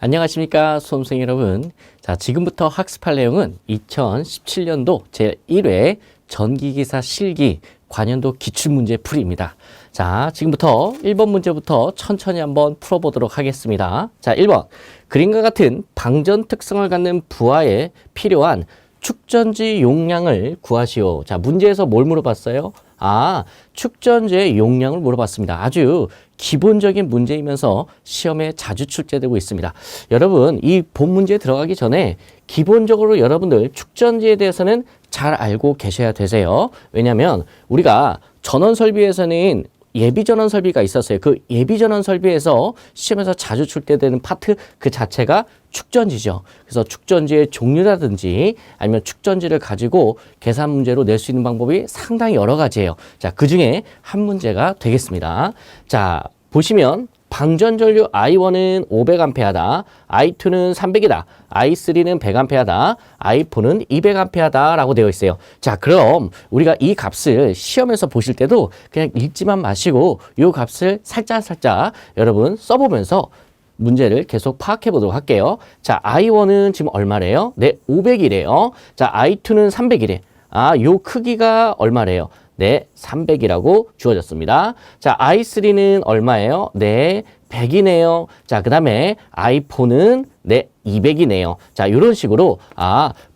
안녕하십니까 수험생 여러분. 자, 지금부터 학습할 내용은 2017년도 제1회 전기기사 실기 관연도 기출문제 풀이입니다. 자, 지금부터 1번 문제부터 천천히 한번 풀어보도록 하겠습니다. 자, 1번. 그림과 같은 방전 특성을 갖는 부하에 필요한 축전지 용량을 구하시오. 자, 문제에서 뭘 물어봤어요? 축전지의 용량을 물어봤습니다. 아주 기본적인 문제이면서 시험에 자주 출제되고 있습니다. 여러분, 이 본 문제에 들어가기 전에 기본적으로 여러분들 축전지에 대해서는 잘 알고 계셔야 되세요. 왜냐하면 우리가 전원 설비에서는 예비 전원 설비가 있었어요. 그 예비 전원 설비에서 시험에서 자주 출제되는 파트 그 자체가 축전지죠. 그래서 축전지의 종류라든지 아니면 축전지를 가지고 계산 문제로 낼 수 있는 방법이 상당히 여러 가지예요. 자, 그 중에 한 문제가 되겠습니다. 자, 보시면 방전 전류 I1은 500A다. I2는 300이다. I3는 100A다. I4는 200A다 라고 되어 있어요. 자, 그럼 우리가 이 값을 시험에서 보실 때도 그냥 읽지만 마시고 이 값을 살짝 여러분 써보면서 문제를 계속 파악해 보도록 할게요. 자, I1은 지금 얼마래요? 네, 500이래요. 자, I2는 300이래. 요 크기가 얼마래요? 네, 300이라고 주어졌습니다. 자, I3는 얼마예요? 네, 100이네요. 자, 그 다음에 I4는 네, 200이네요. 자, 이런 식으로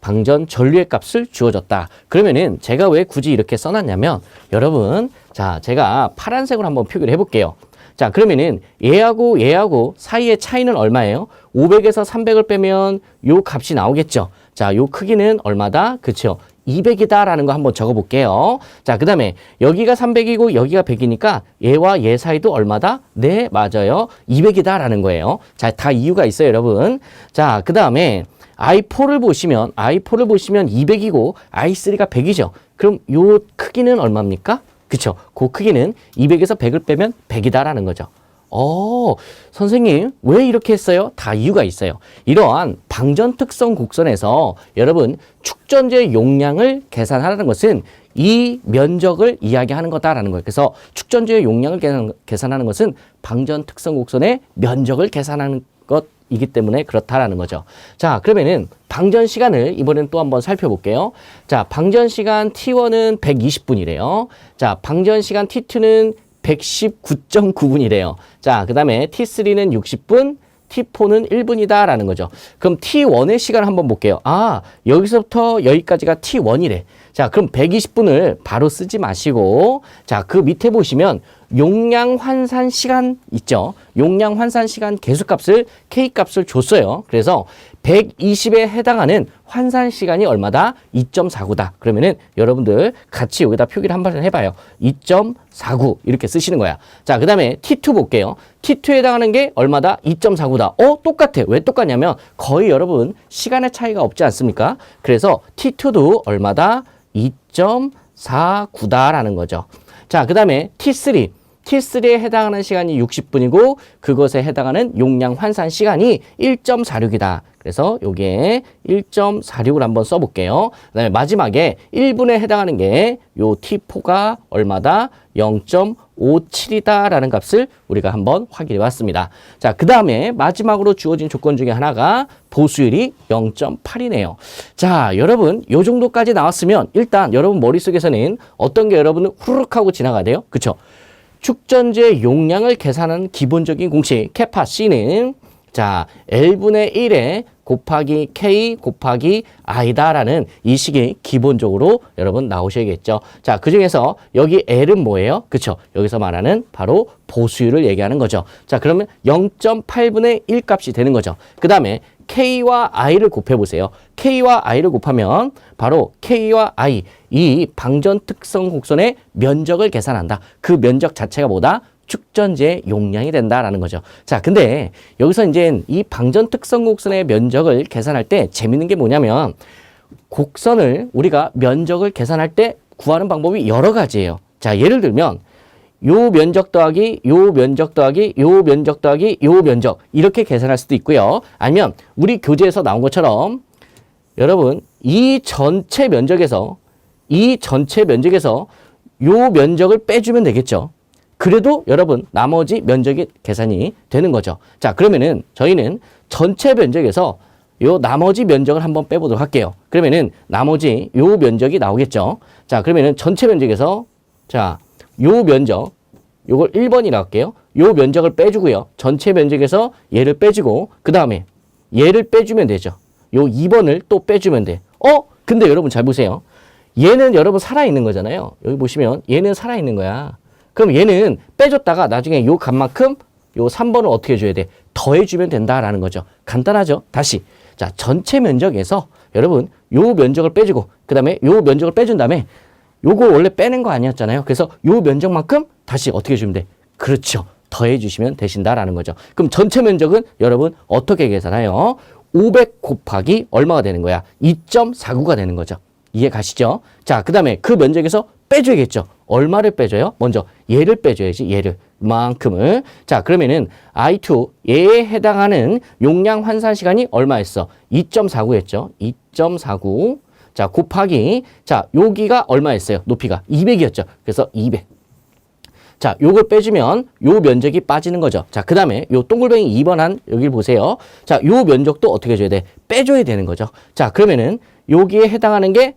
방전 전류의 값을 주어졌다. 그러면은 제가 왜 굳이 이렇게 써놨냐면 여러분, 자, 제가 파란색으로 한번 표기를 해볼게요. 자, 그러면은 얘하고 사이의 차이는 얼마예요? 500에서 300을 빼면 요 값이 나오겠죠. 자, 요 크기는 얼마다? 그쵸? 200이다 라는 거 한번 적어 볼게요. 자, 그 다음에 여기가 300이고 여기가 100이니까 얘와 얘 사이도 얼마다? 네, 맞아요. 200이다 라는 거예요. 자, 다 이유가 있어요, 여러분. 자, 그 다음에 I4를 보시면 200이고 I3가 100이죠. 그럼 요 크기는 얼마입니까? 그쵸? 그 크기는 200에서 100을 빼면 100이다라는 거죠. 선생님, 왜 이렇게 했어요? 다 이유가 있어요. 이러한 방전 특성 곡선에서 여러분, 축전지의 용량을 계산하라는 것은 이 면적을 이야기하는 거다라는 거예요. 그래서 축전지의 용량을 계산하는 것은 방전 특성 곡선의 면적을 계산하는 것이기 때문에 그렇다라는 거죠. 자, 그러면은 방전 시간을 이번엔 또 한번 살펴볼게요. 자, 방전 시간 T1은 120분이래요. 자, 방전 시간 T2는 119.9분이래요. 자, 그 다음에 T3는 60분, T4는 1분이다 라는 거죠. 그럼 T1의 시간을 한번 볼게요. 여기서부터 여기까지가 T1이래. 자, 그럼 120분을 바로 쓰지 마시고, 자, 그 밑에 보시면 용량 환산 시간 있죠. 용량 환산 시간 계수값을 K값을 줬어요. 그래서 120에 해당하는 환산 시간이 얼마다? 2.49다. 그러면은 여러분들 같이 여기다 표기를 한번 해봐요. 2.49 이렇게 쓰시는 거야. 자, 그 다음에 T2 볼게요. T2에 해당하는 게 얼마다? 2.49다. 똑같아. 왜 똑같냐면 거의 여러분 시간의 차이가 없지 않습니까? 그래서 T2도 얼마다? 2.49다라는 거죠. 자, 그 다음에 T3에 해당하는 시간이 60분이고 그것에 해당하는 용량 환산 시간이 1.46이다. 그래서 여기에 1.46을 한번 써볼게요. 그 다음에 마지막에 1분에 해당하는 게 요 T4가 얼마다? 0.57이다 라는 값을 우리가 한번 확인해 봤습니다. 자, 그 다음에 마지막으로 주어진 조건 중에 하나가 보수율이 0.8이네요. 자, 여러분 요 정도까지 나왔으면 일단 여러분 머릿속에서는 어떤 게 여러분은 후루룩 하고 지나가야 돼요? 그쵸? 축전지의 용량을 계산하는 기본적인 공식 캐파 C는 자, L분의 1에 곱하기 K 곱하기 I다라는 이 식이 기본적으로 여러분 나오셔야겠죠. 자, 그 중에서 여기 L은 뭐예요? 그쵸? 여기서 말하는 바로 보수율을 얘기하는 거죠. 자, 그러면 0.8분의 1 값이 되는 거죠. 그 다음에 K와 I를 곱해보세요. K와 I를 곱하면 바로 K와 I, 이 방전 특성 곡선의 면적을 계산한다. 그 면적 자체가 뭐다? 축전지의 용량이 된다라는 거죠. 자, 근데 여기서 이제 이 방전 특성 곡선의 면적을 계산할 때 재밌는 게 뭐냐면 곡선을 우리가 면적을 계산할 때 구하는 방법이 여러 가지예요. 자, 예를 들면 요 면적 더하기 요 면적 더하기 요 면적 더하기 요 면적 이렇게 계산할 수도 있고요. 아니면 우리 교재에서 나온 것처럼 여러분 이 전체 면적에서 요 면적을 빼주면 되겠죠. 그래도 여러분 나머지 면적이 계산이 되는 거죠. 자, 그러면은 저희는 전체 면적에서 요 나머지 면적을 한번 빼보도록 할게요. 그러면은 나머지 요 면적이 나오겠죠. 자, 그러면은 전체 면적에서 자, 요 면적 요걸 1번이라고 할게요. 요 면적을 빼주고요. 전체 면적에서 얘를 빼주고 그 다음에 얘를 빼주면 되죠. 요 2번을 또 빼주면 돼. 근데 여러분 잘 보세요. 얘는 여러분 살아있는 거잖아요. 여기 보시면 얘는 살아있는 거야. 그럼 얘는 빼줬다가 나중에 요 값만큼 요 3번을 어떻게 해줘야 돼? 더해주면 된다라는 거죠. 간단하죠? 다시. 자, 전체 면적에서 여러분 요 면적을 빼주고 그 다음에 요 면적을 빼준 다음에 요거 원래 빼는 거 아니었잖아요. 그래서 요 면적만큼 다시 어떻게 해주면 돼? 그렇죠. 더해 주시면 되신다라는 거죠. 그럼 전체 면적은 여러분 어떻게 계산해요? 500 곱하기 얼마가 되는 거야? 2.49가 되는 거죠. 이해 가시죠? 자, 그 다음에 그 면적에서 빼줘야겠죠. 얼마를 빼줘요? 먼저 얘를 빼줘야지. 얘를. 만큼을. 자, 그러면은 I2 얘에 해당하는 용량 환산 시간이 얼마였어? 2.49였죠. 2.49. 자, 곱하기 자, 여기가 얼마였어요? 높이가 200이었죠. 그래서 200. 자, 요걸 빼주면 요 면적이 빠지는 거죠. 자, 그 다음에 요 동글뱅이 2번 한 여기를 보세요. 자, 요 면적도 어떻게 해줘야 돼? 빼줘야 되는 거죠. 자, 그러면은 여기에 해당하는 게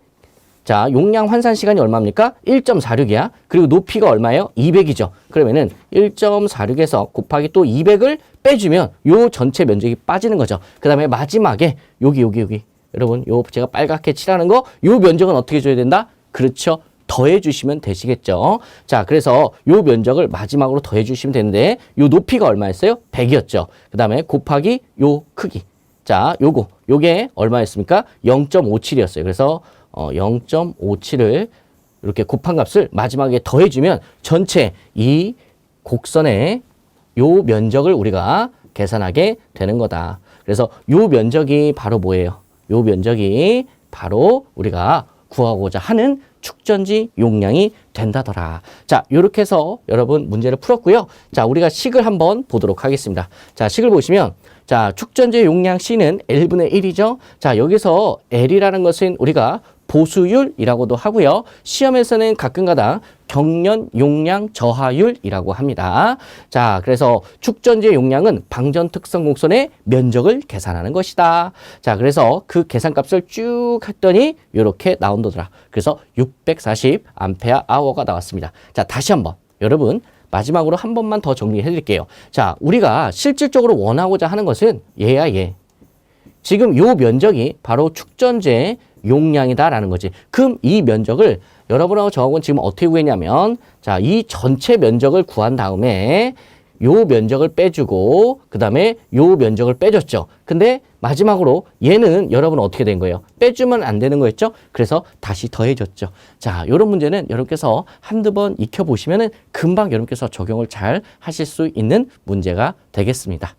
자, 용량 환산 시간이 얼마입니까? 1.46이야. 그리고 높이가 얼마예요? 200이죠. 그러면은 1.46에서 곱하기 또 200을 빼주면 요 전체 면적이 빠지는 거죠. 그 다음에 마지막에 여기. 여러분, 요 제가 빨갛게 칠하는 거, 요 면적은 어떻게 줘야 된다? 그렇죠. 더해 주시면 되시겠죠. 자, 그래서 요 면적을 마지막으로 더해 주시면 되는데, 요 높이가 얼마였어요? 100이었죠. 그 다음에 곱하기 요 크기. 자, 요게 얼마였습니까? 0.57이었어요. 그래서 0.57을 이렇게 곱한 값을 마지막에 더해주면 전체 이 곡선의 요 면적을 우리가 계산하게 되는 거다. 그래서 요 면적이 바로 뭐예요? 요 면적이 바로 우리가 구하고자 하는 축전지 용량이 된다더라. 자, 요렇게 해서 여러분 문제를 풀었고요. 자, 우리가 식을 한번 보도록 하겠습니다. 자, 식을 보시면 자, 축전지 용량 C는 L분의 1이죠. 자, 여기서 L이라는 것은 우리가 보수율이라고도 하고요. 시험에서는 가끔가다 경련 용량 저하율이라고 합니다. 자, 그래서 축전지의 용량은 방전 특성 곡선의 면적을 계산하는 것이다. 자, 그래서 그 계산값을 쭉 했더니 이렇게 나온다더라. 그래서 640 암페어 아워가 나왔습니다. 자, 다시 한번 여러분 마지막으로 한 번만 더 정리해 드릴게요. 자, 우리가 실질적으로 원하고자 하는 것은 얘야 얘. 지금 요 면적이 바로 축전지의 용량이다라는 거지. 그럼 이 면적을 여러분하고 저하고는 지금 어떻게 구했냐면 자, 이 전체 면적을 구한 다음에 요 면적을 빼주고 그 다음에 요 면적을 빼줬죠. 근데 마지막으로 얘는 여러분 어떻게 된 거예요? 빼주면 안 되는 거였죠? 그래서 다시 더해줬죠. 자, 요런 문제는 여러분께서 한두 번 익혀보시면은 금방 여러분께서 적용을 잘 하실 수 있는 문제가 되겠습니다.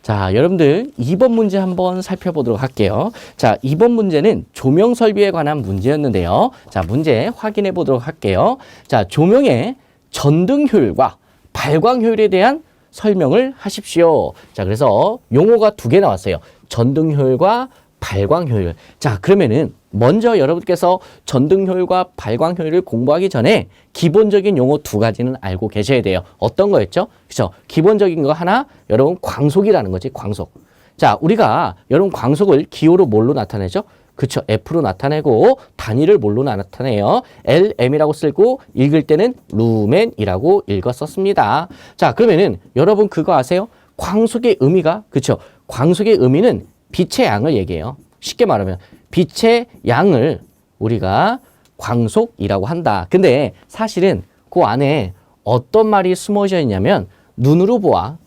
자, 여러분들 2번 문제 한번 살펴보도록 할게요. 자, 2번 문제는 조명 설비에 관한 문제였는데요. 자, 문제 확인해 보도록 할게요. 자, 조명의 전등 효율과 발광 효율에 대한 설명을 하십시오. 자, 그래서 용어가 두 개 나왔어요. 전등 효율과 발광 효율. 자, 그러면은 먼저 여러분께서 전등 효율과 발광 효율을 공부하기 전에 기본적인 용어 두 가지는 알고 계셔야 돼요. 어떤 거였죠? 그렇죠? 기본적인 거 하나, 여러분 광속이라는 거지, 광속. 자, 우리가 여러분 광속을 기호로 뭘로 나타내죠? 그렇죠? F로 나타내고 단위를 뭘로 나타내요? LM이라고 쓰고 읽을 때는 루멘이라고 읽었었습니다. 자, 그러면은 여러분 그거 아세요? 광속의 의미가 그렇죠? 광속의 의미는 빛의 양을 얘기해요. 쉽게 말하면 빛의 양을 우리가 광속이라고 한다. 근데 사실은 그 안에 어떤 말이 숨어져 있냐면 눈으로 보아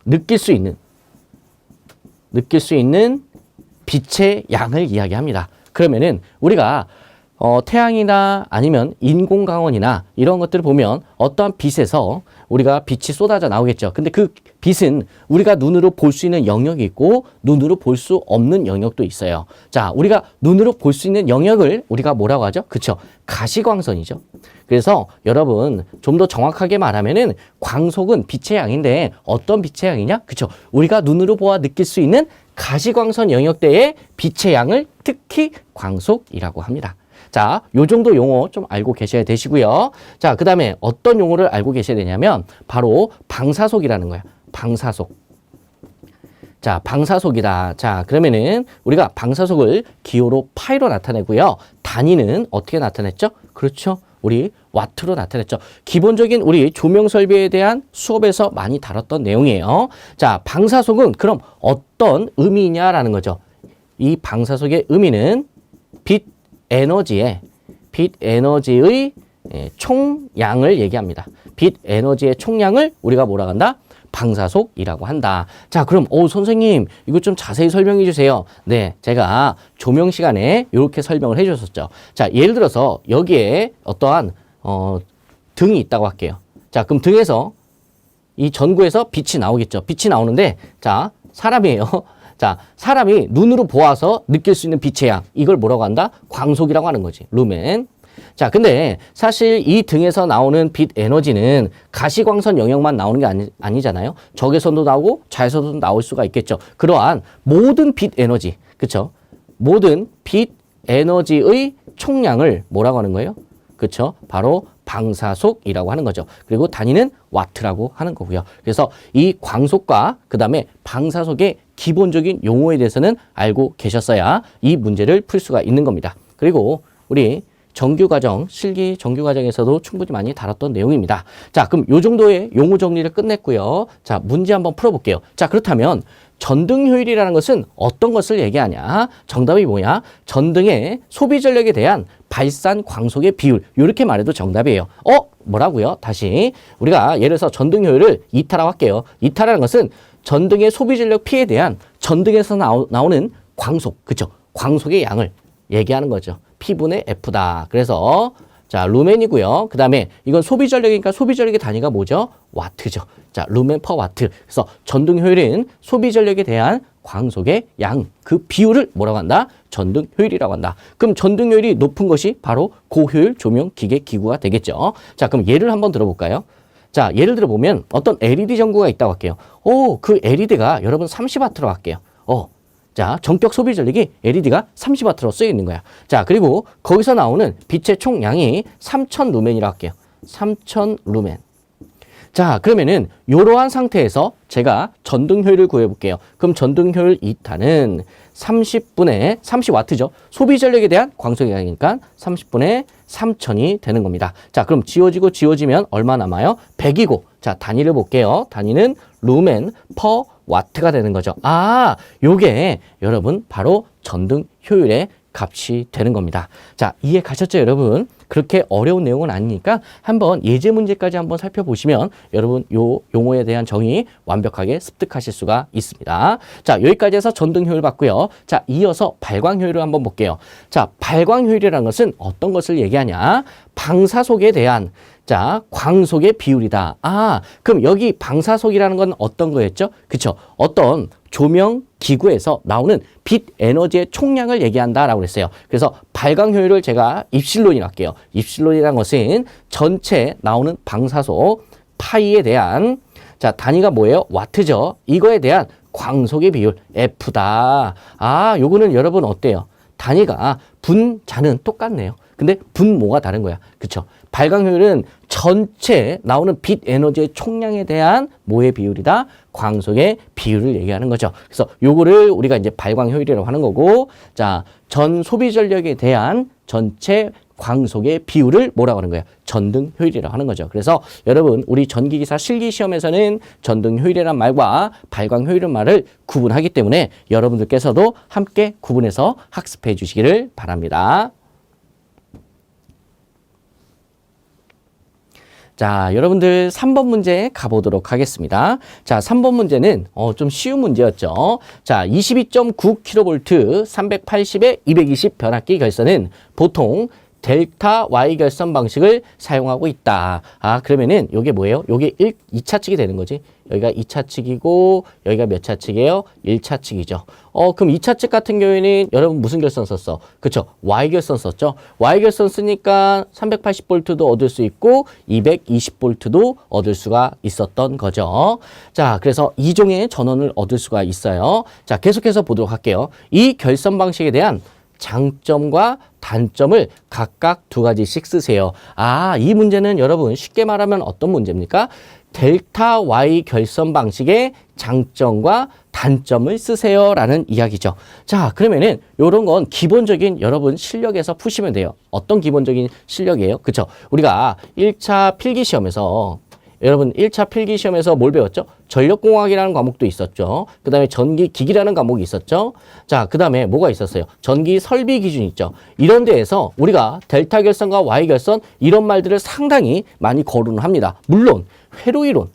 느낄 수 있는 빛의 양을 이야기합니다. 그러면은 우리가 태양이나 아니면 인공광원이나 이런 것들을 보면 어떠한 빛에서 우리가 빛이 쏟아져 나오겠죠. 근데 그 빛은 우리가 눈으로 볼 수 있는 영역이 있고 눈으로 볼 수 없는 영역도 있어요. 자, 우리가 눈으로 볼 수 있는 영역을 우리가 뭐라고 하죠? 그쵸? 가시광선이죠. 그래서 여러분 좀 더 정확하게 말하면은 광속은 빛의 양인데 어떤 빛의 양이냐? 그쵸? 우리가 눈으로 보아 느낄 수 있는 가시광선 영역대의 빛의 양을 특히 광속이라고 합니다. 자, 요 정도 용어 좀 알고 계셔야 되시고요. 자, 그 다음에 어떤 용어를 알고 계셔야 되냐면 바로 방사속이라는 거야. 방사속. 자, 방사속이다. 자, 그러면은 우리가 방사속을 기호로 파이로 나타내고요. 단위는 어떻게 나타냈죠? 그렇죠. 우리 와트로 나타냈죠. 기본적인 우리 조명 설비에 대한 수업에서 많이 다뤘던 내용이에요. 자, 방사속은 그럼 어떤 의미냐라는 거죠. 이 방사속의 의미는 빛 에너지의 총량을 얘기합니다. 빛 에너지의 총량을 우리가 뭐라고 한다? 방사속이라고 한다. 자, 그럼 선생님 이거 좀 자세히 설명해 주세요. 네, 제가 조명 시간에 이렇게 설명을 해 줬었죠. 자, 예를 들어서 여기에 어떠한 등이 있다고 할게요. 자, 그럼 등에서 이 전구에서 빛이 나오겠죠. 빛이 나오는데 자, 사람이에요. 자, 사람이 눈으로 보아서 느낄 수 있는 빛의 양, 이걸 뭐라고 한다? 광속이라고 하는 거지. 루멘. 자, 근데 사실 이 등에서 나오는 빛 에너지는 가시광선 영역만 나오는 게 아니잖아요. 적외선도 나오고 자외선도 나올 수가 있겠죠. 그러한 모든 빛 에너지, 그쵸? 모든 빛 에너지의 총량을 뭐라고 하는 거예요? 그쵸? 바로 방사속이라고 하는 거죠. 그리고 단위는 와트라고 하는 거고요. 그래서 이 광속과 그 다음에 방사속의 기본적인 용어에 대해서는 알고 계셨어야 이 문제를 풀 수가 있는 겁니다. 그리고 우리 정규과정, 실기 정규과정에서도 충분히 많이 다뤘던 내용입니다. 자, 그럼 요 정도의 용어 정리를 끝냈고요. 자, 문제 한번 풀어볼게요. 자, 그렇다면 전등효율이라는 것은 어떤 것을 얘기하냐? 정답이 뭐냐? 전등의 소비 전력에 대한 발산 광속의 비율. 이렇게 말해도 정답이에요. 뭐라고요? 다시 우리가 예를 들어서 전등효율을 이타라고 할게요. 이타라는 것은 전등의 소비 전력 P에 대한 전등에서 나오는 광속, 그쵸? 광속의 양을 얘기하는 거죠. P분의 F다. 그래서 자, 루멘이고요. 그 다음에 이건 소비 전력이니까 소비 전력의 단위가 뭐죠? 와트죠. 자, 루멘 퍼 와트. 그래서 전등 효율은 소비 전력에 대한 광속의 양, 그 비율을 뭐라고 한다? 전등 효율이라고 한다. 그럼 전등 효율이 높은 것이 바로 고효율 조명 기계 기구가 되겠죠. 자, 그럼 예를 한번 들어볼까요? 자, 예를 들어보면 어떤 LED 전구가 있다고 할게요. 그 LED가 여러분 30W로 할게요. 자, 전격 소비 전력이 LED가 30W로 쓰여 있는 거야. 자, 그리고 거기서 나오는 빛의 총량이 3000 루멘이라고 할게요. 3000 루멘. 자, 그러면은 이러한 상태에서 제가 전등 효율을 구해 볼게요. 그럼 전등 효율 2타는 30W죠. 소비 전력에 대한 광속의 양이니까 30분의 3000이 되는 겁니다. 자, 그럼 지워지면 얼마 남아요? 100이고. 자, 단위를 볼게요. 단위는 루멘 퍼 와트가 되는 거죠. 요게 여러분 바로 전등 효율의 값이 되는 겁니다. 자, 이해 가셨죠, 여러분? 그렇게 어려운 내용은 아니니까 한번 예제 문제까지 한번 살펴보시면 여러분 요 용어에 대한 정의 완벽하게 습득하실 수가 있습니다. 자, 여기까지 해서 전등 효율 봤고요. 자, 이어서 발광 효율을 한번 볼게요. 자, 발광 효율이라는 것은 어떤 것을 얘기하냐? 방사속에 대한 자, 광속의 비율이다. 그럼 여기 방사속이라는 건 어떤 거였죠? 그쵸? 어떤 조명 기구에서 나오는 빛 에너지의 총량을 얘기한다라고 그랬어요. 그래서 발광 효율을 제가 입실론이라고 할게요. 입실론이라는 것은 전체 나오는 방사속 파이에 대한 자, 단위가 뭐예요? 와트죠. 이거에 대한 광속의 비율 F다. 요거는 여러분 어때요? 단위가 분자는 똑같네요. 근데 분모가 다른 거야. 그쵸? 발광 효율은 전체 나오는 빛 에너지의 총량에 대한 뭐의 비율이다? 광속의 비율을 얘기하는 거죠. 그래서 요거를 우리가 이제 발광 효율이라고 하는 거고, 자, 전 소비 전력에 대한 전체 광속의 비율을 뭐라고 하는 거예요? 전등 효율이라고 하는 거죠. 그래서 여러분 우리 전기기사 실기 시험에서는 전등 효율이란 말과 발광 효율이란 말을 구분하기 때문에 여러분들께서도 함께 구분해서 학습해 주시기를 바랍니다. 자, 여러분들 3번 문제 가보도록 하겠습니다. 자, 3번 문제는 좀 쉬운 문제였죠. 자, 22.9kV 380에 220 변압기 결선은 보통 델타 Y 결선 방식을 사용하고 있다. 그러면은 요게 뭐예요? 요게 2차 측이 되는 거지. 여기가 2차 측이고 여기가 몇 차 측이에요? 1차 측이죠. 그럼 2차 측 같은 경우에는 여러분 무슨 결선 썼어? 그쵸? Y 결선 썼죠? Y 결선 쓰니까 380V도 얻을 수 있고 220V도 얻을 수가 있었던 거죠. 자, 그래서 이 종의 전원을 얻을 수가 있어요. 자, 계속해서 보도록 할게요. 이 결선 방식에 대한 장점과 단점을 각각 두 가지씩 쓰세요. 아, 이 문제는 여러분 쉽게 말하면 어떤 문제입니까? 델타 Y 결선 방식의 장점과 단점을 쓰세요 라는 이야기죠. 자, 그러면은 요런 건 기본적인 여러분 실력에서 푸시면 돼요. 어떤 기본적인 실력이에요? 그쵸? 우리가 1차 필기시험에서 여러분 1차 필기시험에서 뭘 배웠죠? 전력공학이라는 과목도 있었죠. 그 다음에 전기기기라는 과목이 있었죠. 자, 그 다음에 뭐가 있었어요? 전기 설비 기준 있죠. 이런 데에서 우리가 델타 결선과 Y 결선 이런 말들을 상당히 많이 거론을 합니다. 물론 회로이론,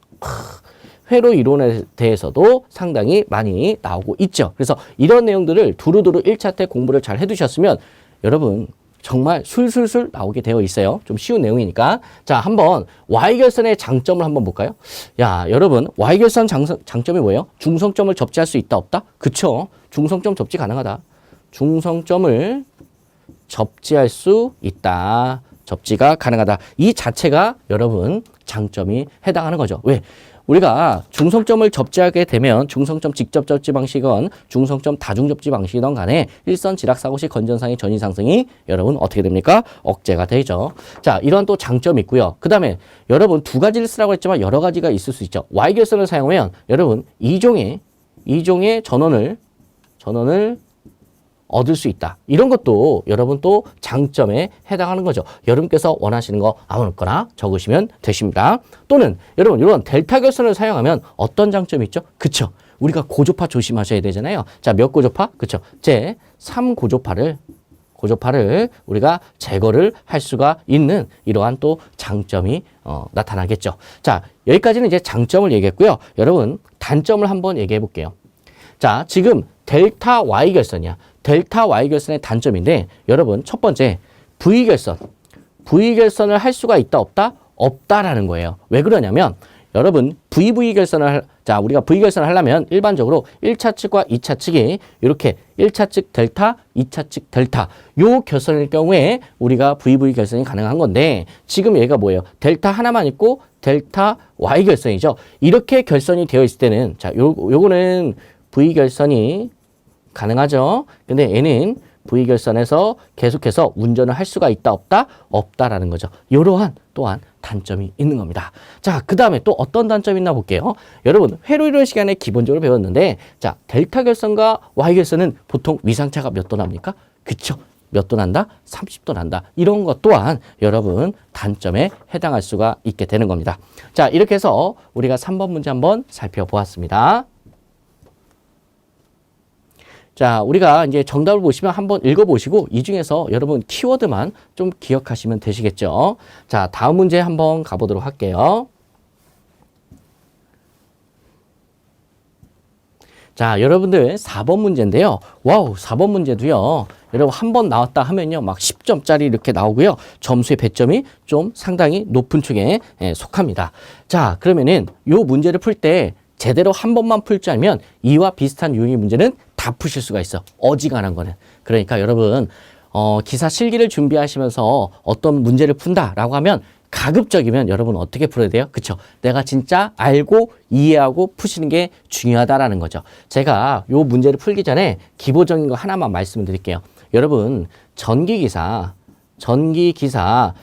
회로이론에 대해서도 상당히 많이 나오고 있죠. 그래서 이런 내용들을 두루두루 1차 때 공부를 잘 해두셨으면 여러분 정말 술술술 나오게 되어 있어요. 좀 쉬운 내용이니까. 자, 한번 Y결선의 장점을 한번 볼까요? 야, 여러분 Y결선 장점이 뭐예요? 중성점을 접지할 수 있다 없다? 그쵸? 중성점 접지 가능하다. 중성점을 접지할 수 있다. 접지가 가능하다. 이 자체가 여러분 장점이 해당하는 거죠. 왜? 우리가 중성점을 접지하게 되면 중성점 직접 접지 방식은 중성점 다중 접지 방식이든 간에 일선 지락사고 시 건전상의 전위 상승이 여러분 어떻게 됩니까? 억제가 되죠. 자, 이런 또 장점이 있고요. 그 다음에 여러분 두 가지를 쓰라고 했지만 여러 가지가 있을 수 있죠. Y결선을 사용하면 여러분 이종의 전원을 얻을 수 있다. 이런 것도 여러분 또 장점에 해당하는 거죠. 여러분께서 원하시는 거 아무거나 적으시면 되십니다. 또는 여러분 이런 델타 결선을 사용하면 어떤 장점이 있죠? 그쵸? 우리가 고조파 조심하셔야 되잖아요. 자, 몇 고조파? 그쵸? 제 3고조파를 우리가 제거를 할 수가 있는 이러한 또 장점이 나타나겠죠. 자, 여기까지는 이제 장점을 얘기했고요. 여러분 단점을 한번 얘기해 볼게요. 자, 지금 델타 Y 결선이야. 델타 Y 결선의 단점인데 여러분 첫 번째 V결선을 할 수가 있다 없다? 없다라는 거예요. 왜 그러냐면 여러분 우리가 V결선을 하려면 일반적으로 1차 측과 2차 측이 이렇게 1차 측 델타, 2차 측 델타 요 결선일 경우에 우리가 VV 결선이 가능한 건데 지금 얘가 뭐예요? 델타 하나만 있고 델타 Y 결선이죠. 이렇게 결선이 되어 있을 때는 자, 요거는 V결선이 가능하죠. 근데 얘는 V결선에서 계속해서 운전을 할 수가 있다 없다? 없다라는 거죠. 이러한 또한 단점이 있는 겁니다. 자, 그 다음에 또 어떤 단점이 있나 볼게요. 여러분 회로이론 시간에 기본적으로 배웠는데 자, 델타 결선과 Y 결선은 보통 위상차가 몇 도 납니까? 그쵸? 몇 도 난다? 30도 난다. 이런 것 또한 여러분 단점에 해당할 수가 있게 되는 겁니다. 자, 이렇게 해서 우리가 3번 문제 한번 살펴보았습니다. 자, 우리가 이제 정답을 보시면 한번 읽어보시고 이 중에서 여러분 키워드만 좀 기억하시면 되시겠죠. 자, 다음 문제 한번 가보도록 할게요. 자, 여러분들 4번 문제인데요. 와우, 4번 문제도요. 여러분 한 번 나왔다 하면요. 막 10점짜리 이렇게 나오고요. 점수의 배점이 좀 상당히 높은 축에 속합니다. 자, 그러면은 요 문제를 풀 때 제대로 한 번만 풀 줄 알면 이와 비슷한 유형의 문제는 다 푸실 수가 있어. 어지간한 거는. 그러니까 여러분 기사 실기를 준비하시면서 어떤 문제를 푼다라고 하면 가급적이면 여러분 어떻게 풀어야 돼요? 그쵸? 내가 진짜 알고 이해하고 푸시는 게 중요하다라는 거죠. 제가 요 문제를 풀기 전에 기본적인 거 하나만 말씀을 드릴게요. 여러분 전기기사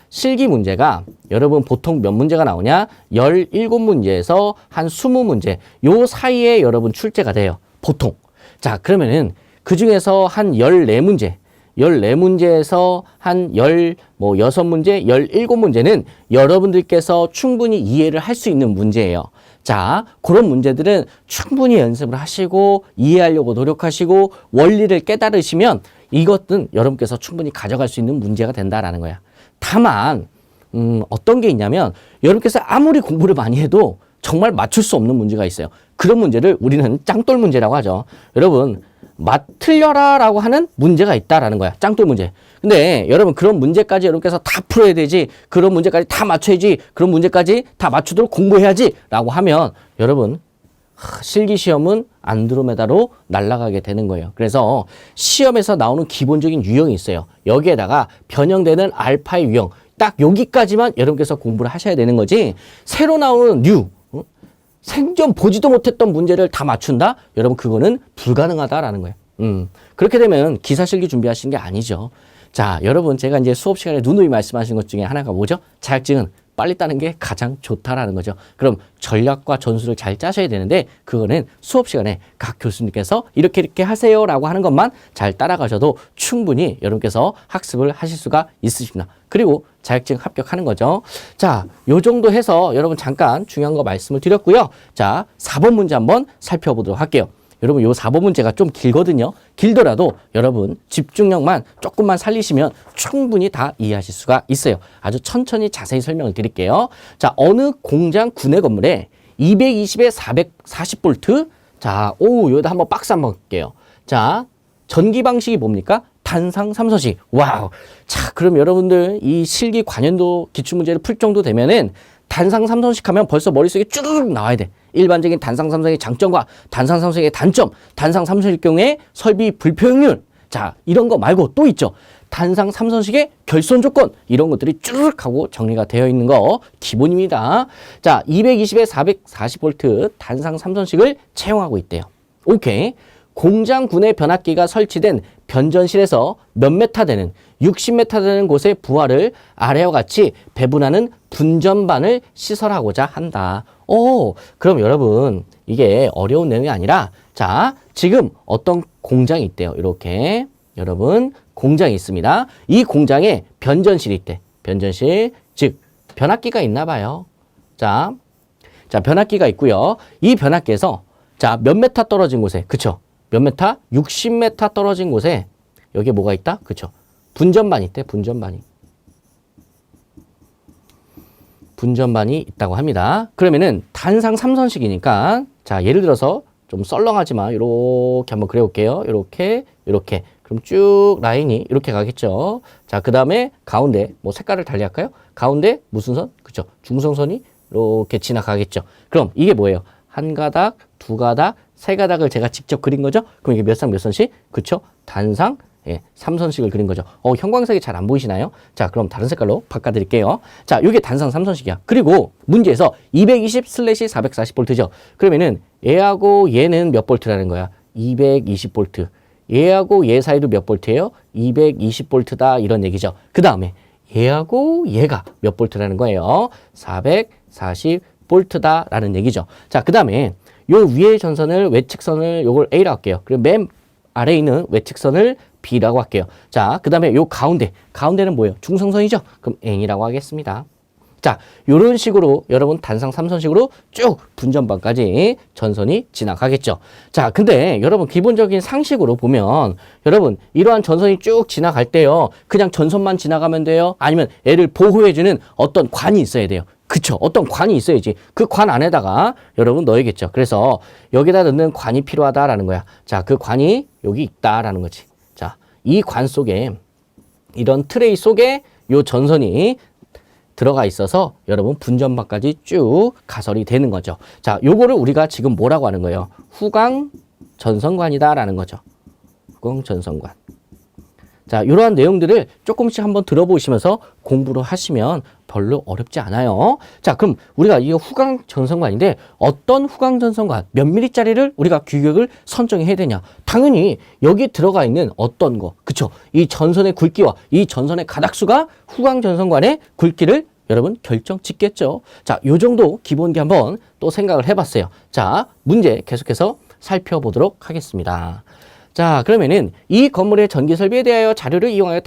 실기 문제가 여러분 보통 몇 문제가 나오냐? 17문제에서 한 20문제 요 사이에 여러분 출제가 돼요. 보통. 자, 그러면은 그 중에서 한 14문제에서 한 6문제, 17문제는 여러분들께서 충분히 이해를 할 수 있는 문제예요. 자, 그런 문제들은 충분히 연습을 하시고 이해하려고 노력하시고 원리를 깨달으시면 이것은 여러분께서 충분히 가져갈 수 있는 문제가 된다라는 거야. 다만 어떤 게 있냐면 여러분께서 아무리 공부를 많이 해도 정말 맞출 수 없는 문제가 있어요. 그런 문제를 우리는 짱돌 문제라고 하죠. 여러분 틀려라 라고 하는 문제가 있다라는 거야. 짱돌 문제. 근데 여러분 그런 문제까지 여러분께서 다 풀어야 되지, 그런 문제까지 다 맞춰야지, 그런 문제까지 다 맞추도록 공부해야지 라고 하면 여러분 실기시험은 안드로메다로 날아가게 되는 거예요. 그래서 시험에서 나오는 기본적인 유형이 있어요. 여기에다가 변형되는 알파의 유형, 딱 여기까지만 여러분께서 공부를 하셔야 되는 거지, 새로 나오는 생전 보지도 못했던 문제를 다 맞춘다? 여러분 그거는 불가능하다라는 거예요. 그렇게 되면 기사실기 준비하시는 게 아니죠. 자, 여러분 제가 이제 수업 시간에 누누이 말씀하신 것 중에 하나가 뭐죠? 자격증은 빨리 따는 게 가장 좋다라는 거죠. 그럼 전략과 전술을 잘 짜셔야 되는데 그거는 수업 시간에 각 교수님께서 이렇게 하세요라고 하는 것만 잘 따라가셔도 충분히 여러분께서 학습을 하실 수가 있으십니다. 그리고 자격증 합격하는 거죠. 자, 요 정도 해서 여러분 잠깐 중요한 거 말씀을 드렸고요. 자, 4번 문제 한번 살펴보도록 할게요. 여러분 요 4번 문제가 좀 길거든요. 길더라도 여러분 집중력만 조금만 살리시면 충분히 다 이해하실 수가 있어요. 아주 천천히 자세히 설명을 드릴게요. 자, 어느 공장 구내 건물에 220에 440V 자, 여기다 한번 박스 한번 볼게요. 자, 전기 방식이 뭡니까? 단상 삼선식. 와우. 자, 그럼 여러분들 이 실기 관연도 기출문제를 풀 정도 되면은 단상 삼선식 하면 벌써 머릿속에 쭈르륵 나와야 돼. 일반적인 단상 삼선식의 장점과 단상 삼선식의 단점, 단상 삼선식 경우에 설비 불표용률, 자, 이런 거 말고 또 있죠. 단상 삼선식의 결손 조건, 이런 것들이 쭈르륵 하고 정리가 되어 있는 거 기본입니다. 자, 220에 440V 단상 삼선식을 채용하고 있대요. 오케이. 공장군의 변압기가 설치된 변전실에서 몇 메타 되는 60m 되는 곳의 부하를 아래와 같이 배분하는 분전반을 시설하고자 한다. 그럼 여러분 이게 어려운 내용이 아니라 자, 지금 어떤 공장이 있대요. 이렇게 여러분 공장이 있습니다. 이 공장에 변전실이 있대. 변전실, 즉 변압기가 있나 봐요. 자, 변압기가 있고요. 이 변압기에서 자, 몇 메타 떨어진 곳에, 그쵸? 몇 메타? 60m 떨어진 곳에 여기에 뭐가 있다? 그쵸? 분전반이 있대. 분전반이 있다고 합니다. 그러면은 단상 삼선식이니까 자, 예를 들어서 좀 썰렁하지만 이렇게 한번 그려볼게요. 이렇게 그럼 쭉 라인이 이렇게 가겠죠. 자, 그 다음에 가운데 뭐 색깔을 달리 할까요? 가운데 무슨 선? 그쵸? 중성선이 이렇게 지나가겠죠. 그럼 이게 뭐예요? 한 가닥, 두 가닥, 세 가닥을 제가 직접 그린 거죠. 그럼 이게 몇 상 몇 선씩? 그쵸? 단상, 예, 3선씩을 그린 거죠. 형광색이 잘 안 보이시나요? 자, 그럼 다른 색깔로 바꿔드릴게요. 자, 이게 단상 3선씩이야. 그리고 문제에서 220/440V죠. 그러면은 얘하고 얘는 몇 볼트라는 거야? 220V. 얘하고 얘 사이도 몇 볼트예요? 220V다 이런 얘기죠. 그 다음에 얘하고 얘가 몇 볼트라는 거예요? 440V다라는 얘기죠. 자, 그 다음에 요 위의 전선을 외측선을 요걸 A라고 할게요. 그리고 맨 아래에 있는 외측선을 B라고 할게요. 자, 그 다음에 요 가운데는 뭐예요? 중성선이죠? 그럼 N이라고 하겠습니다. 자, 요런 식으로 여러분 단상 3선식으로 쭉 분전반까지 전선이 지나가겠죠. 자, 근데 여러분 기본적인 상식으로 보면 여러분 이러한 전선이 쭉 지나갈 때요. 그냥 전선만 지나가면 돼요? 아니면 애를 보호해주는 어떤 관이 있어야 돼요. 그쵸? 어떤 관이 있어야지. 그 관 안에다가 여러분 넣어야겠죠. 그래서 여기다 넣는 관이 필요하다라는 거야. 자, 그 관이 여기 있다라는 거지. 자, 이 관 속에 이런 트레이 속에 요 전선이 들어가 있어서 여러분 분전반까지 쭉 가설이 되는 거죠. 자, 요거를 우리가 지금 뭐라고 하는 거예요? 후광 전선관이다라는 거죠. 후광 전선관. 자, 이러한 내용들을 조금씩 한번 들어보시면서 공부를 하시면 별로 어렵지 않아요. 자, 그럼 우리가 이 후광 전선관인데 어떤 후광 전선관 몇 미리짜리를 우리가 규격을 선정해야 되냐? 당연히 여기 들어가 있는 어떤 거, 그쵸? 이 전선의 굵기와 이 전선의 가닥수가 후광 전선관의 굵기를 여러분 결정 짓겠죠. 자, 요 정도 기본기 한번 또 생각을 해봤어요. 자, 문제 계속해서 살펴보도록 하겠습니다. 자, 그러면은 이 건물의 전기 설비에 대하여 자료를 이용하여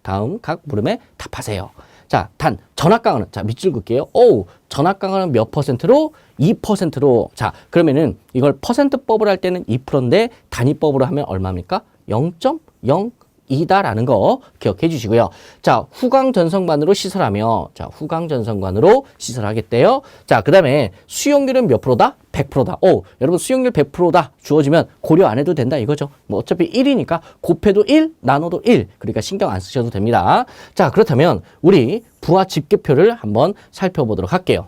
다음 각 물음에 답하세요. 자, 단 전압강화는 자, 밑줄 긋게요. 전압강화는 몇 퍼센트로? 2%로. 자, 그러면은 이걸 퍼센트법을 할 때는 2%인데 단위법으로 하면 얼마입니까? 0.02다라는 거 기억해 주시고요. 자, 후광 전선관으로 시설하며 자, 후광 전선관으로 시설하겠대요. 자, 그다음에 수용률은 몇 프로다? 100%다. 여러분 수용률 100%다 주어지면 고려 안 해도 된다 이거죠. 뭐 어차피 1이니까 곱해도 1, 나눠도 1. 그러니까 신경 안 쓰셔도 됩니다. 자, 그렇다면 우리 부하 집계표를 한번 살펴보도록 할게요.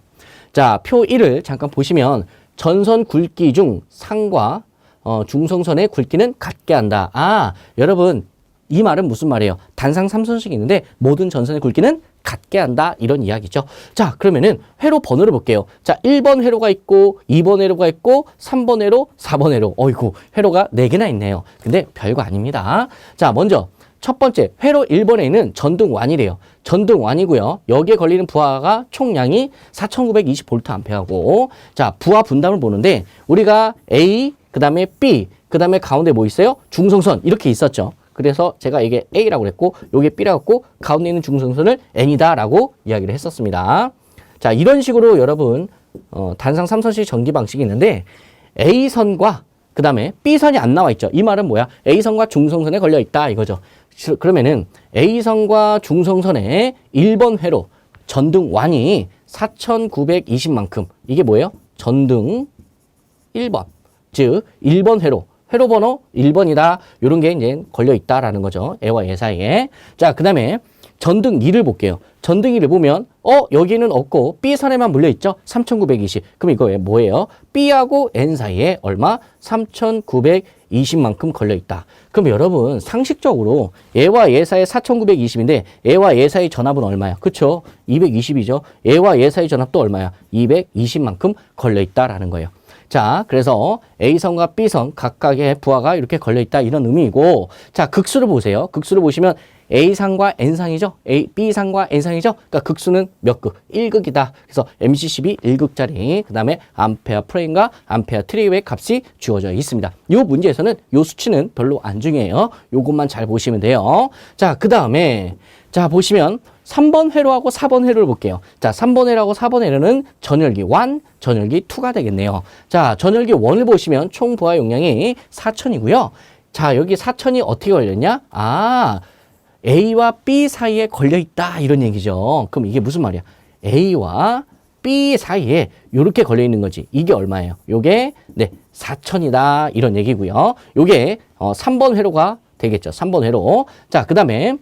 자, 표 1을 잠깐 보시면 전선 굵기 중 상과 중성선의 굵기는 같게 한다. 아, 여러분 이 말은 무슨 말이에요? 단상 3선식이 있는데 모든 전선의 굵기는 같게 한다 이런 이야기죠. 자, 그러면은 회로 번호를 볼게요. 자, 1번 회로가 있고 2번 회로가 있고 3번 회로, 4번 회로. 어이구, 회로가 4개나 있네요. 근데 별거 아닙니다. 자, 먼저 첫 번째 회로 1번에는 전등완이래요. 전등완이고요. 여기에 걸리는 부하가 총량이 4920VA고 자, 부하 분담을 보는데 우리가 A, 그 다음에 B, 그 다음에 가운데 뭐 있어요? 중성선 이렇게 있었죠. 그래서 제가 이게 A라고 그랬고 요게 B라고 했고 가운데 있는 중성선을 N이다 라고 이야기를 했었습니다. 자, 이런 식으로 여러분 단상 3선식 전기 방식이 있는데 A선과 그 다음에 B선이 안 나와 있죠. 이 말은 뭐야? A선과 중성선에 걸려 있다 이거죠. 그러면은 A선과 중성선의 1번 회로 전등완이 4920만큼 이게 뭐예요? 전등 1번 즉 1번 회로 번호 1번이다. 이런 게 이제 걸려 있다라는 거죠. 애와 애 사이에. 자, 그 다음에 전등 2를 볼게요. 전등 2를 보면 여기는 없고 B선에만 물려 있죠. 3920. 그럼 이거 뭐예요? B하고 N 사이에 얼마? 3920만큼 걸려 있다. 그럼 여러분 상식적으로 애와 애 사이 4920인데 애와 애 사이 전압은 얼마야? 그쵸? 220이죠. 애와 애 사이 전압도 얼마야? 220만큼 걸려 있다라는 거예요. 자, 그래서 A선과 B선 각각의 부하가 이렇게 걸려있다 이런 의미이고 자, 극수를 보세요. 극수를 보시면 A상과 N상이죠. B상과 N상이죠. 그러니까 극수는 몇 극? 1극이다. 그래서 MC12 1극짜리 그 다음에 암페어 프레임과 암페어 트리오의 값이 주어져 있습니다. 이 문제에서는 이 수치는 별로 안 중요해요. 요것만 잘 보시면 돼요. 자, 그 다음에 자, 보시면 3번 회로하고 4번 회로를 볼게요. 자, 3번 회로하고 4번 회로는 전열기 1, 전열기 2가 되겠네요. 자, 전열기 1을 보시면 총 부하 용량이 4000이고요. 자, 여기 4000이 어떻게 걸렸냐? 아, A와 B 사이에 걸려있다 이런 얘기죠. 그럼 이게 무슨 말이야? A와 B 사이에 이렇게 걸려있는 거지. 이게 얼마예요? 요게 4000이다 이런 얘기고요. 요게 3번 회로가 되겠죠. 3번 회로. 자, 그 다음에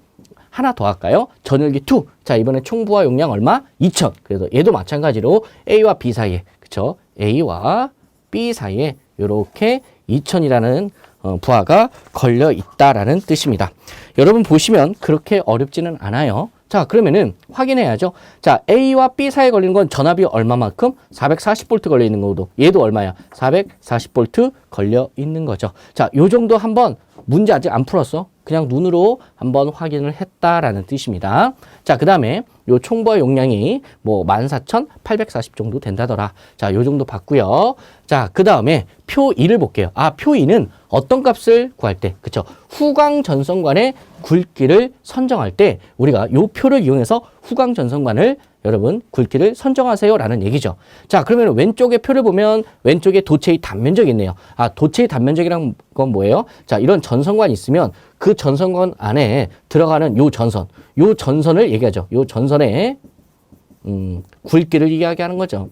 하나 더 할까요? 전열기 2. 자, 이번에 총부하 용량 얼마? 2000. 그래서 얘도 마찬가지로 A와 B 사이에, 그쵸? A와 B 사이에 이렇게 2000이라는 부하가 걸려 있다라는 뜻입니다. 여러분 보시면 그렇게 어렵지는 않아요. 자, 그러면은 확인해야죠. 자, A와 B 사이에 걸리는 건 전압이 얼마만큼? 440V 걸려 있는 거고 얘도 얼마야? 440V 걸려 있는 거죠. 자, 요 정도 한번 문제 아직 안 풀었어. 그냥 눈으로 한번 확인을 했다라는 뜻입니다. 자, 그 다음에 요 총부하 용량이 뭐 14,840 정도 된다더라. 자, 요 정도 봤고요. 자, 그 다음에 표 2를 볼게요. 아, 표 2는 어떤 값을 구할 때, 그쵸? 후광 전선관의 굵기를 선정할 때 우리가 요 표를 이용해서 후광 전선관을 여러분 굵기를 선정하세요 라는 얘기죠. 자, 그러면 왼쪽에 표를 보면 왼쪽에 도체의 단면적이 있네요. 아, 도체의 단면적이란 건 뭐예요? 자, 이런 전선관이 있으면 그 전선관 안에 들어가는 요 전선을 얘기하죠. 요 전선의 굵기를 이야기하는 거죠.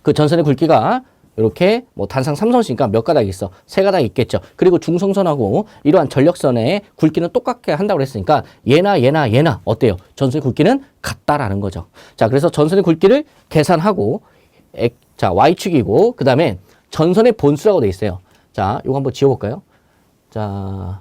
그 전선의 굵기가 이렇게 뭐 단상 3선이니까 몇 가닥 있어? 3가닥 있겠죠. 그리고 중성선하고 이러한 전력선의 굵기는 똑같게 한다고 했으니까 얘나 어때요? 전선의 굵기는 같다라는 거죠. 자, 그래서 전선의 굵기를 계산하고 자, Y축이고 그 다음에 전선의 본수라고 돼 있어요. 자, 이거 한번 지워볼까요? 자,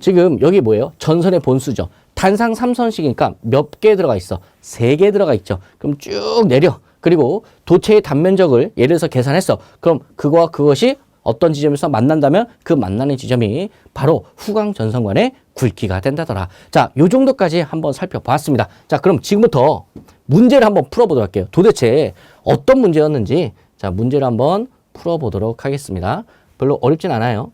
지금 여기 뭐예요? 전선의 본수죠. 단상 3선식이니까 몇 개 들어가 있어? 3개 들어가 있죠. 그럼 쭉 내려. 그리고 도체의 단면적을 예를 들어서 계산했어. 그럼 그거와 그것이 어떤 지점에서 만난다면 그 만나는 지점이 바로 후광 전선관의 굵기가 된다더라. 자, 요 정도까지 한번 살펴보았습니다. 자, 그럼 지금부터 문제를 한번 풀어보도록 할게요. 도대체 어떤 문제였는지 자, 문제를 한번 풀어보도록 하겠습니다. 별로 어렵진 않아요.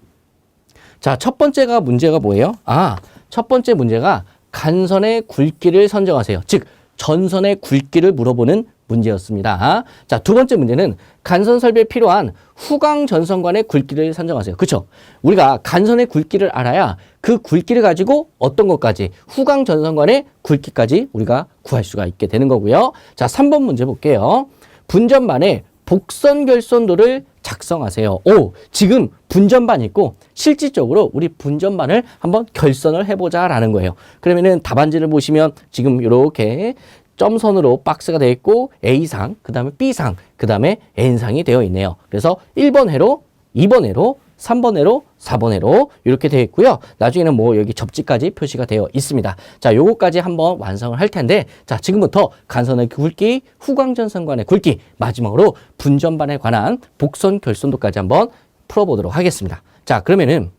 자, 첫 번째가 문제가 뭐예요? 아, 첫 번째 문제가 간선의 굵기를 선정하세요. 즉, 전선의 굵기를 물어보는 문제였습니다. 자, 두 번째 문제는 간선 설비에 필요한 후광 전선관의 굵기를 선정하세요. 그렇죠? 우리가 간선의 굵기를 알아야 그 굵기를 가지고 어떤 것까지 후광 전선관의 굵기까지 우리가 구할 수가 있게 되는 거고요. 자, 3번 문제 볼게요. 분전반의 복선 결선도를 작성하세요. 오, 지금 분전반 있고 실질적으로 우리 분전반을 한번 결선을 해보자라는 거예요. 그러면은 답안지를 보시면 지금 이렇게 점선으로 박스가 되어 있고 A상, 그 다음에 B상, 그 다음에 N상이 되어 있네요. 그래서 1번 회로, 2번 회로, 3번 회로, 4번 회로 이렇게 되어 있고요. 나중에는 뭐 여기 접지까지 표시가 되어 있습니다. 자, 요거까지 한번 완성을 할 텐데, 자, 지금부터 간선의 굵기, 후광전선관의 굵기, 마지막으로 분전반에 관한 복선 결손도까지 한번 풀어보도록 하겠습니다. 자, 그러면은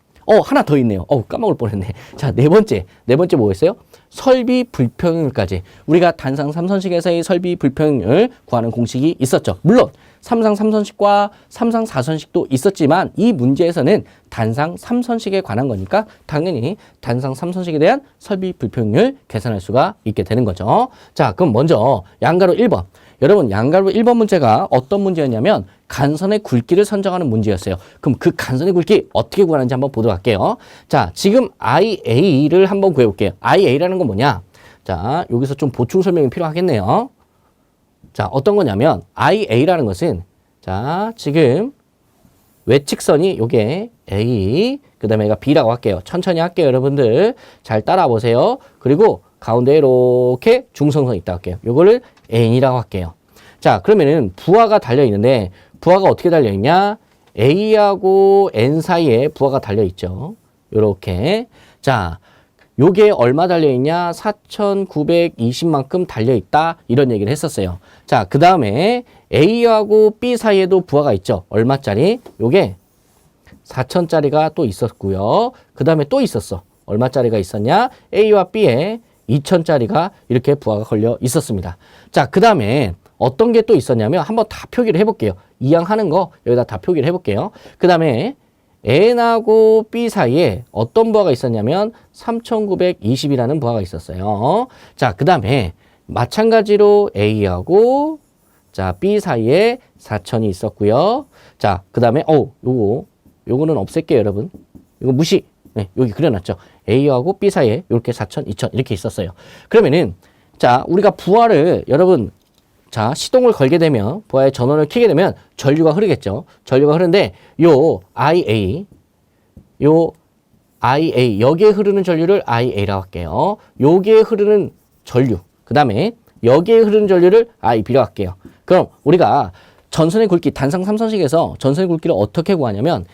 하나 더 있네요. 까먹을 뻔했네. 자, 네 번째 뭐였어요? 설비 불평율까지. 우리가 단상 3선식에서의 설비 불평율 구하는 공식이 있었죠. 물론 삼상 3선식과 삼상 4선식도 있었지만 이 문제에서는 단상 3선식에 관한 거니까 당연히 단상 3선식에 대한 설비 불평율 계산할 수가 있게 되는 거죠. 자, 그럼 먼저 양가로 1번. 여러분, 양가로 1번 문제가 어떤 문제였냐면 간선의 굵기를 선정하는 문제였어요. 그럼 그 간선의 굵기 어떻게 구하는지 한번 보도록 할게요. 자, 지금 IA를 한번 구해볼게요. IA라는 건 뭐냐? 자, 여기서 좀 보충 설명이 필요하겠네요. 자, 어떤 거냐면 IA라는 것은, 자, 지금 외측선이 요게 A, 그 다음에 얘가 B라고 할게요. 천천히 할게요, 여러분들. 잘 따라 보세요. 그리고 가운데 이렇게 중성선이 있다 할게요. 요거를 N이라고 할게요. 자, 그러면은 부하가 달려 있는데 부하가 어떻게 달려 있냐? A하고 N 사이에 부하가 달려 있죠. 요렇게. 자, 요게 얼마 달려 있냐? 4,920만큼 달려 있다. 이런 얘기를 했었어요. 자, 그 다음에 A하고 B 사이에도 부하가 있죠. 얼마짜리? 요게 4,000짜리가 또 있었고요. 그 다음에 또 있었어. 얼마짜리가 있었냐? A와 B에 2,000짜리가 이렇게 부하가 걸려 있었습니다. 자, 그 다음에 어떤 게 또 있었냐면 한번 다 표기를 해볼게요. 이항하는 거 여기다 다 표기를 해볼게요. 그 다음에 N하고 B 사이에 어떤 부하가 있었냐면 3,920이라는 부하가 있었어요. 자, 그 다음에 마찬가지로 A하고 자, B 사이에 4,000이 있었고요. 자, 그 다음에 요거는 없앨게요, 여러분. 이거 무시. 네, 여기 그려놨죠. A하고 B 사이에 이렇게 4,000, 2,000 이렇게 있었어요. 그러면은 자, 우리가 부하를 여러분, 자, 시동을 걸게 되면 부하의 전원을 켜게 되면 전류가 흐르겠죠. 전류가 흐르는데 요 IA 여기에 흐르는 전류를 IA라고 할게요. 여기에 흐르는 전류, 그 다음에 여기에 흐르는 전류를 IB라고 할게요. 그럼 우리가 전선의 굵기, 단상 3선식에서 전선의 굵기를 어떻게 구하냐면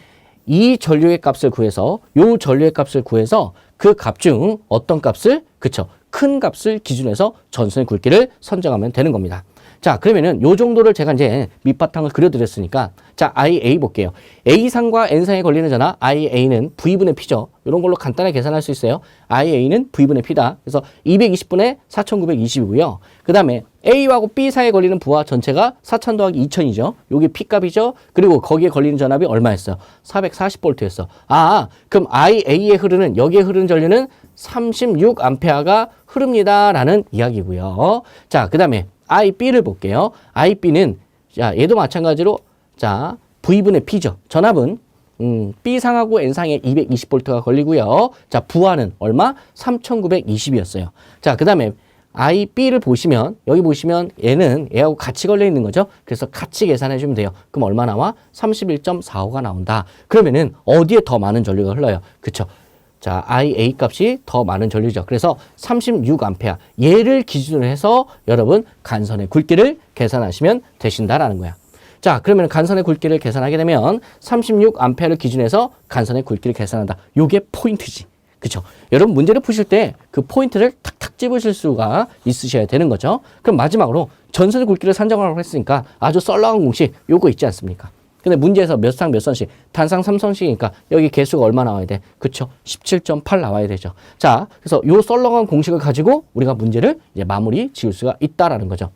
이 전류의 값을 구해서 요 전류의 값을 구해서 그 값 중 어떤 값을, 그쵸, 큰 값을 기준해서 전선의 굵기를 선정하면 되는 겁니다. 자, 그러면은 요 정도를 제가 이제 밑바탕을 그려드렸으니까 자, IA 볼게요. A상과 N상에 걸리는 전하 IA는 V분의 P죠. 이런 걸로 간단하게 계산할 수 있어요. IA는 V분의 P다. 그래서 220분의 4,920이고요. 그 다음에 A하고 B 사이에 걸리는 부하 전체가 4,000 더하기 2,000이죠. 요게 P값이죠. 그리고 거기에 걸리는 전압이 얼마였어요? 440V였어. 그럼 IA에 흐르는, 여기에 흐르는 전류는 36A가 흐릅니다. 라는 이야기고요. 자, 그 다음에 IB를 볼게요. IB는, 자, 얘도 마찬가지로, 자, V분의 P죠. 전압은, B상하고 N상에 220V가 걸리고요. 자, 부하는 얼마? 3,920이었어요. 자, 그 다음에 IB를 보시면, 여기 보시면 얘하고 같이 걸려 있는 거죠. 그래서 같이 계산해 주면 돼요. 그럼 얼마 나와? 31.45가 나온다. 그러면은 어디에 더 많은 전류가 흘러요? 그쵸? 자, IA 값이 더 많은 전류죠. 그래서 36A. 얘를 기준으로 해서 여러분 간선의 굵기를 계산하시면 되신다라는 거야. 자, 그러면 간선의 굵기를 계산하게 되면 36A를 기준해서 간선의 굵기를 계산한다. 요게 포인트지. 그쵸? 여러분 문제를 푸실 때 그 포인트를 탁탁 집으실 수가 있으셔야 되는 거죠. 그럼 마지막으로 전선의 굵기를 산정하라고 했으니까 아주 썰렁한 공식 요거 있지 않습니까? 근데 문제에서 몇 상 몇 선씩, 단상 3선씩이니까 여기 개수가 얼마 나와야 돼? 그쵸? 17.8 나와야 되죠. 자, 그래서 요 썰렁한 공식을 가지고 우리가 문제를 이제 마무리 지을 수가 있다라는 거죠.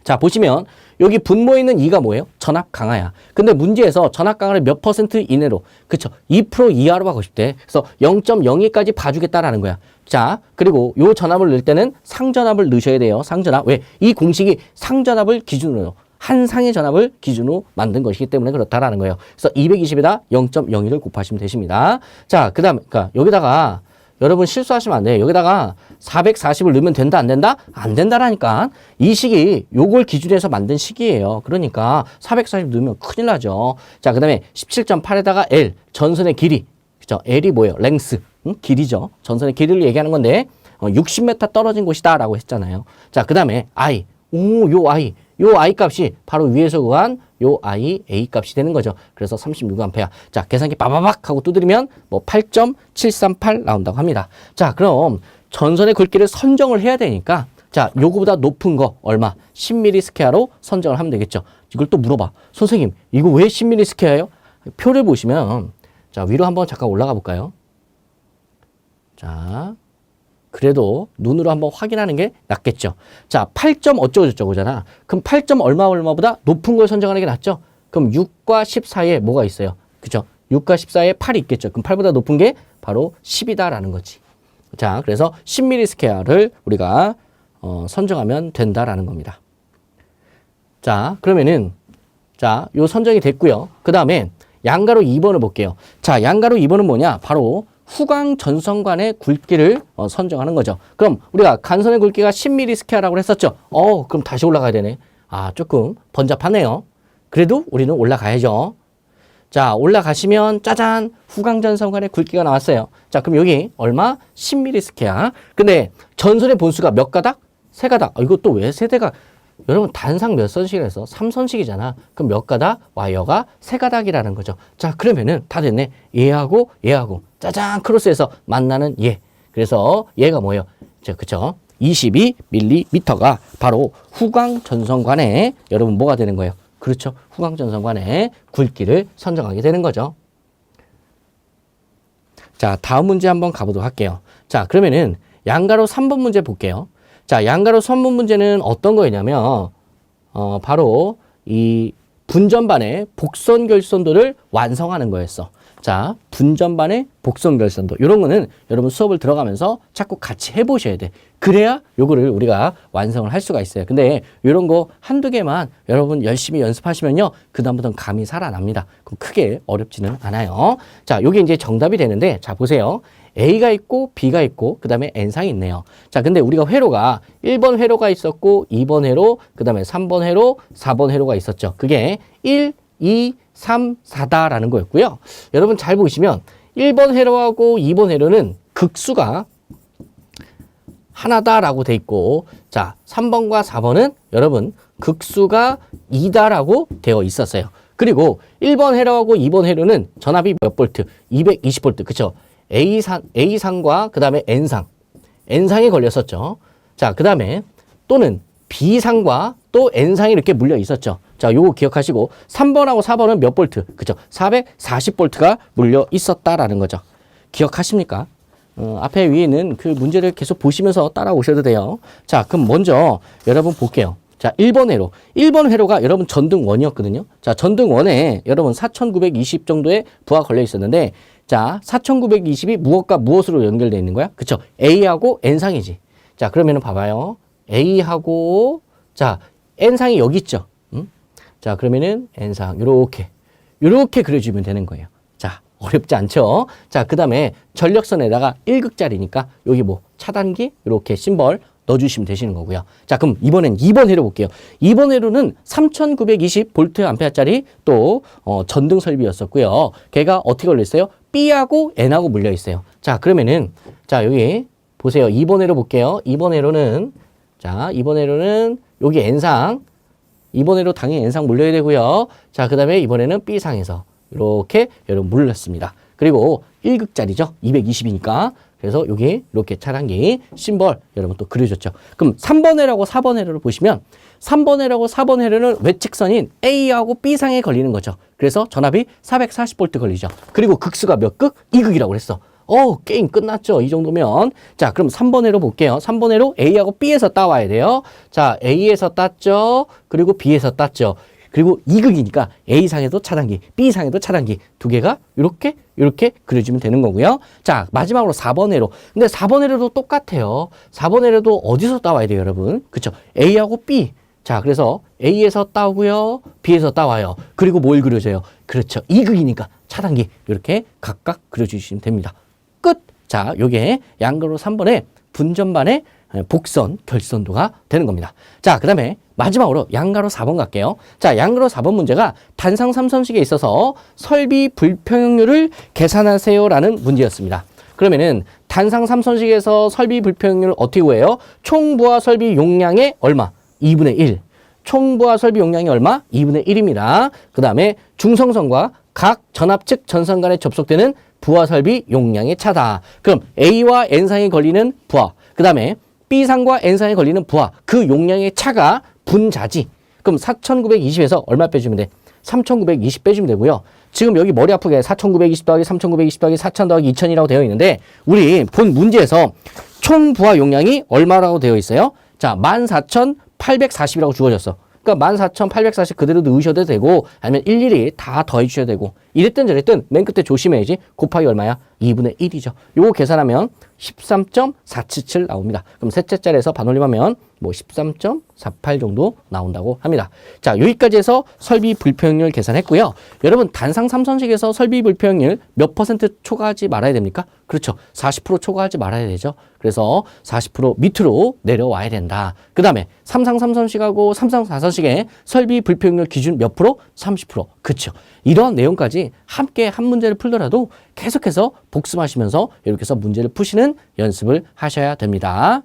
자, 보시면 여기 분모에 있는 2가 뭐예요? 전압 강하야. 근데 문제에서 전압 강하를 몇 % 이내로, 그쵸? 2% 이하로 하고 싶대. 그래서 0.02까지 봐주겠다라는 거야. 자, 그리고 요 전압을 넣을 때는 상전압을 넣으셔야 돼요. 상전압. 왜? 이 공식이 상전압을 기준으로 한 상의 전압을 기준으로 만든 것이기 때문에 그렇다라는 거예요. 그래서 220에다 0.02를 곱하시면 되십니다. 자, 그 다음에, 그러니까 여기다가 여러분 실수하시면 안 돼요. 여기다가 440을 넣으면 된다, 안 된다? 안 된다라니까. 이 식이 요걸 기준해서 만든 식이에요. 그러니까 440 넣으면 큰일 나죠. 자, 그 다음에 17.8에다가 L, 전선의 길이. 그죠? L이 뭐예요? 랭스. 길이죠. 전선의 길이를 얘기하는 건데, 60m 떨어진 곳이다 라고 했잖아요. 자, 그 다음에 I. 요 I. 요 I 값이 바로 위에서 구한 요 I, A 값이 되는 거죠. 그래서 36A. 자, 계산기 빠바박 하고 두드리면 뭐 8.738 나온다고 합니다. 자, 그럼 전선의 굵기를 선정을 해야 되니까 자, 요거보다 높은 거 얼마? 10mm 스퀘어로 선정을 하면 되겠죠. 이걸 또 물어봐. 선생님, 이거 왜 10mm 스퀘어예요? 표를 보시면 자, 위로 한번 잠깐 올라가 볼까요? 자, 그래도 눈으로 한번 확인하는 게 낫겠죠. 자, 8점 어쩌고저쩌고잖아. 그럼 8점 얼마보다 높은 걸 선정하는 게 낫죠. 그럼 6과 10 사이에 뭐가 있어요? 그죠? 6과 10 사이에 8이 있겠죠. 그럼 8보다 높은 게 바로 10이다라는 거지. 자, 그래서 10mm 스퀘어를 우리가 선정하면 된다라는 겁니다. 자, 그러면은 자, 요 선정이 됐고요. 그 다음에 양가로 2번을 볼게요. 자, 양가로 2번은 뭐냐? 바로 후광 전선관의 굵기를 선정하는 거죠. 그럼 우리가 간선의 굵기가 10mm 스퀘어라고 했었죠. 그럼 다시 올라가야 되네. 아, 조금 번잡하네요. 그래도 우리는 올라가야죠. 자, 올라가시면 짜잔, 후광 전선관의 굵기가 나왔어요. 자, 그럼 여기 얼마? 10mm 스퀘어. 근데 전선의 본수가 몇 가닥? 세 가닥. 이것도 왜 세대가? 여러분 단상 몇 선씩이라서 3선씩이잖아. 그럼 몇 가닥? 와이어가 세 가닥이라는 거죠. 자, 그러면은 다 됐네. 얘하고 얘하고 짜잔 크로스해서 만나는 얘. 그래서 얘가 뭐예요? 자, 그쵸? 22mm가 바로 후광 전선관의 여러분 뭐가 되는 거예요? 그렇죠. 후광 전선관의 굵기를 선정하게 되는 거죠. 자, 다음 문제 한번 가보도록 할게요. 자, 그러면은 양가로 3번 문제 볼게요. 자, 양가로 3번 문제는 어떤 거였냐면 바로 이 분전반의 복선 결선도를 완성하는 거였어. 자, 분전반의 복선 결선도. 이런 거는 여러분 수업을 들어가면서 자꾸 같이 해보셔야 돼. 그래야 요거를 우리가 완성을 할 수가 있어요. 근데 이런 거 한두 개만 여러분 열심히 연습하시면요. 그다음부터는 감이 살아납니다. 그럼 크게 어렵지는 않아요. 자, 요게 이제 정답이 되는데, 자, 보세요. A가 있고 B가 있고 그 다음에 N상이 있네요. 자, 근데 우리가 회로가 1번 회로가 있었고 2번 회로, 그 다음에 3번 회로, 4번 회로가 있었죠. 그게 1, 2, 3, 4다라는 거였고요. 여러분 잘 보시면 1번 회로하고 2번 회로는 극수가 하나다라고 돼 있고, 자, 3번과 4번은 여러분 극수가 2다라고 되어 있었어요. 그리고 1번 회로하고 2번 회로는 전압이 몇 볼트? 220볼트. 그쵸? A상과 그 다음에 N상이 걸렸었죠. 자, 그 다음에 또는 B상과 또 N상이 이렇게 물려 있었죠. 자, 요거 기억하시고 3번하고 4번은 몇 볼트? 그죠? 440볼트가 물려 있었다라는 거죠. 기억하십니까? 앞에 위에 있는 그 문제를 계속 보시면서 따라오셔도 돼요. 자, 그럼 먼저 여러분 볼게요. 자, 1번 회로. 1번 회로가 여러분 전등 1이었거든요. 자, 전등 1에 여러분 4920 정도의 부하가 걸려 있었는데, 자, 4920이 무엇과 무엇으로 연결되어 있는 거야? 그쵸? A하고 N상이지. 자, 그러면은 봐봐요. A하고, 자, N상이 여기 있죠? 자, 그러면은 N상, 요렇게 그려주면 되는 거예요. 자, 어렵지 않죠? 자, 그 다음에 전력선에다가 1극짜리니까 여기 뭐 차단기, 요렇게 심벌 넣어주시면 되시는 거고요. 자, 그럼 이번엔 2번 회로 볼게요. 2번 회로는 3920V짜리 또 전등 설비였었고요. 걔가 어떻게 걸려있어요? B하고 N하고 물려 있어요. 자, 그러면은 자, 여기 보세요. 2번 회로 볼게요. 2번 회로는 자, 2번 회로는 여기 N상, 2번 회로 당연히 N상 물려야 되고요. 자, 그 다음에 이번에는 B상에서 이렇게 여러분 물렸습니다. 그리고 1극짜리죠. 220이니까. 그래서 여기 이렇게 차단기 심벌 여러분 또 그려줬죠. 그럼 3번 회로하고 4번 회로를 보시면 3번 회로하고 4번 회로는 외측선인 A하고 B상에 걸리는 거죠. 그래서 전압이 440V 걸리죠. 그리고 극수가 몇 극? 2극이라고 그랬어. 게임 끝났죠. 이 정도면. 자, 그럼 3번 회로 볼게요. 3번 회로 A하고 B에서 따와야 돼요. 자, A에서 땄죠. 그리고 B에서 땄죠. 그리고 2극이니까 A상에도 차단기, B상에도 차단기 두 개가 이렇게 그려주면 되는 거고요. 자, 마지막으로 4번 회로. 근데 4번 회로도 똑같아요. 4번 회로도 어디서 따와야 돼요, 여러분? 그쵸? A하고 B. 자, 그래서 A에서 따고요, B에서 따와요. 그리고 뭘 그려줘요? 그렇죠. 2극이니까 차단기 이렇게 각각 그려주시면 됩니다. 끝! 자, 요게 양가로 3번의 분전반의 복선, 결선도가 되는 겁니다. 자, 그 다음에 마지막으로 양가로 4번 갈게요. 자, 양가로 4번 문제가 단상 3선식에 있어서 설비 불평률을 계산하세요라는 문제였습니다. 그러면은 단상 3선식에서 설비 불평률을 어떻게 구해요? 총 부하 설비 용량의 얼마? 2분의 1. 총 부하 설비 용량이 얼마? 2분의 1입니다. 그 다음에 중성선과 각 전압 측 전선 간에 접속되는 부하 설비 용량의 차다. 그럼 A와 N상에 걸리는 부하, 그 다음에 B상과 N상에 걸리는 부하, 그 용량의 차가 분자지. 그럼 4,920에서 얼마 빼주면 돼? 3,920 빼주면 되고요. 지금 여기 머리 아프게 4,920 더하기 3,920 더하기 4,000 더하기 2,000이라고 되어 있는데 우리 본 문제에서 총 부하 용량이 얼마라고 되어 있어요? 자, 14,840이라고 주어졌어. 그러니까 14,840 그대로 넣으셔도 되고 아니면 일일이 다 더해 주셔도 되고 이랬든 저랬든 맨 끝에 조심해야지. 곱하기 얼마야? 2분의 1이죠. 요거 계산하면 13.477 나옵니다. 그럼 셋째 자리에서 반올림하면 뭐 13.48 정도 나온다고 합니다. 자, 여기까지 해서 설비 불평률 계산했고요. 여러분 단상 3선식에서 설비 불평률 몇 퍼센트 초과하지 말아야 됩니까? 그렇죠. 40% 초과하지 말아야 되죠. 그래서 40% 밑으로 내려와야 된다. 그 다음에 3상 3선식하고 3상 4선식의 설비 불평률 기준 몇 프로? 30%. 그렇죠. 이런 내용까지 함께 한 문제를 풀더라도 계속해서 복습하시면서 이렇게 해서 문제를 푸시는 연습을 하셔야 됩니다.